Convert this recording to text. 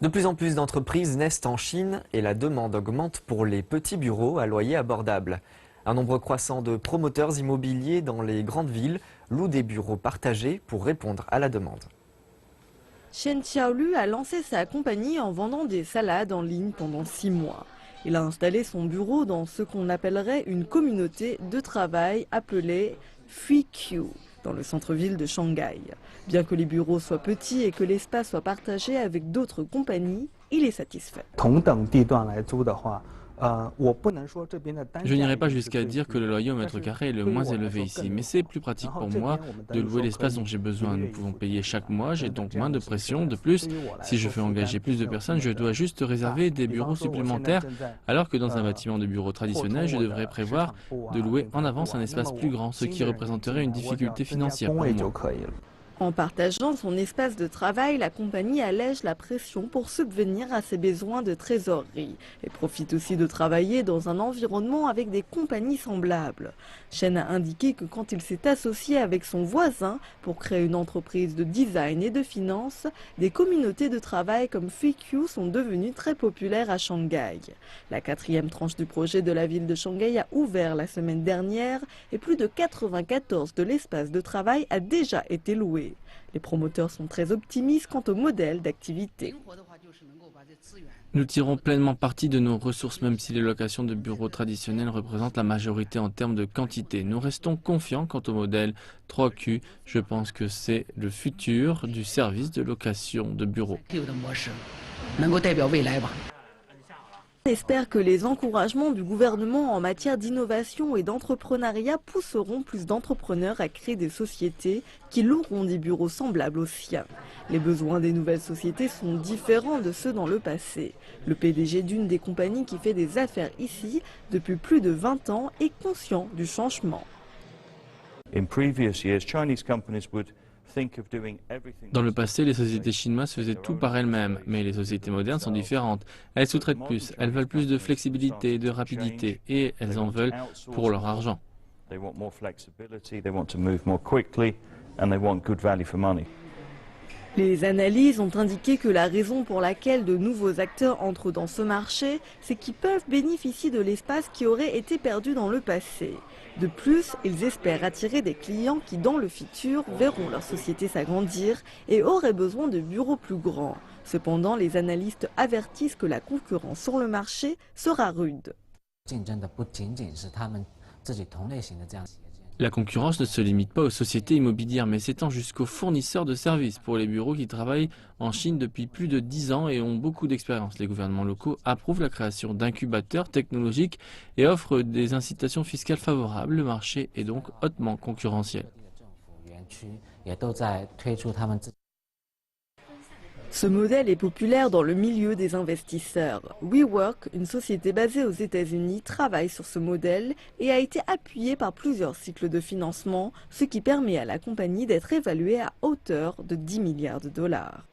De plus en plus d'entreprises naissent en Chine et la demande augmente pour les petits bureaux à loyer abordable. Un nombre croissant de promoteurs immobiliers dans les grandes villes louent des bureaux partagés pour répondre à la demande. Shen Xiaolu a lancé sa compagnie en vendant des salades en ligne pendant 6 mois. Il a installé son bureau dans ce qu'on appellerait une communauté de travail appelée FuiQ, dans le centre-ville de Shanghai. Bien que les bureaux soient petits et que l'espace soit partagé avec d'autres compagnies, il est satisfait. Je n'irai pas jusqu'à dire que le loyer au mètre carré est le moins élevé ici, mais c'est plus pratique pour moi de louer l'espace dont j'ai besoin. Nous pouvons payer chaque mois, j'ai donc moins de pression. De plus, si je veux engager plus de personnes, je dois juste réserver des bureaux supplémentaires, alors que dans un bâtiment de bureau traditionnel, je devrais prévoir de louer en avance un espace plus grand, ce qui représenterait une difficulté financière pour moi. En partageant son espace de travail, la compagnie allège la pression pour subvenir à ses besoins de trésorerie et profite aussi de travailler dans un environnement avec des compagnies semblables. Shen a indiqué que quand il s'est associé avec son voisin pour créer une entreprise de design et de finance, des communautés de travail comme FuiQ sont devenues très populaires à Shanghai. La 4e tranche du projet de la ville de Shanghai a ouvert la semaine dernière et plus de 94 de l'espace de travail a déjà été loué. Les promoteurs sont très optimistes quant au modèle d'activité. Nous tirons pleinement parti de nos ressources, même si les locations de bureaux traditionnels représentent la majorité en termes de quantité. Nous restons confiants quant au modèle 3Q. Je pense que c'est le futur du service de location de bureaux. On espère que les encouragements du gouvernement en matière d'innovation et d'entrepreneuriat pousseront plus d'entrepreneurs à créer des sociétés qui loueront des bureaux semblables aux siens. Les besoins des nouvelles sociétés sont différents de ceux dans le passé. Le PDG d'une des compagnies qui fait des affaires ici depuis plus de 20 ans est conscient du changement. Dans le passé, les sociétés chinoises faisaient tout par elles-mêmes, mais les sociétés modernes sont différentes. Elles sous-traitent plus, elles veulent plus de flexibilité, de rapidité, et elles en veulent pour leur argent. Les analyses ont indiqué que la raison pour laquelle de nouveaux acteurs entrent dans ce marché, c'est qu'ils peuvent bénéficier de l'espace qui aurait été perdu dans le passé. De plus, ils espèrent attirer des clients qui, dans le futur, verront leur société s'agrandir et auraient besoin de bureaux plus grands. Cependant, les analystes avertissent que la concurrence sur le marché sera rude. La concurrence ne se limite pas aux sociétés immobilières, mais s'étend jusqu'aux fournisseurs de services pour les bureaux qui travaillent en Chine depuis plus de 10 ans et ont beaucoup d'expérience. Les gouvernements locaux approuvent la création d'incubateurs technologiques et offrent des incitations fiscales favorables. Le marché est donc hautement concurrentiel. Ce modèle est populaire dans le milieu des investisseurs. WeWork, une société basée aux États-Unis, travaille sur ce modèle et a été appuyé par plusieurs cycles de financement, ce qui permet à la compagnie d'être évaluée à hauteur de 10 milliards de dollars.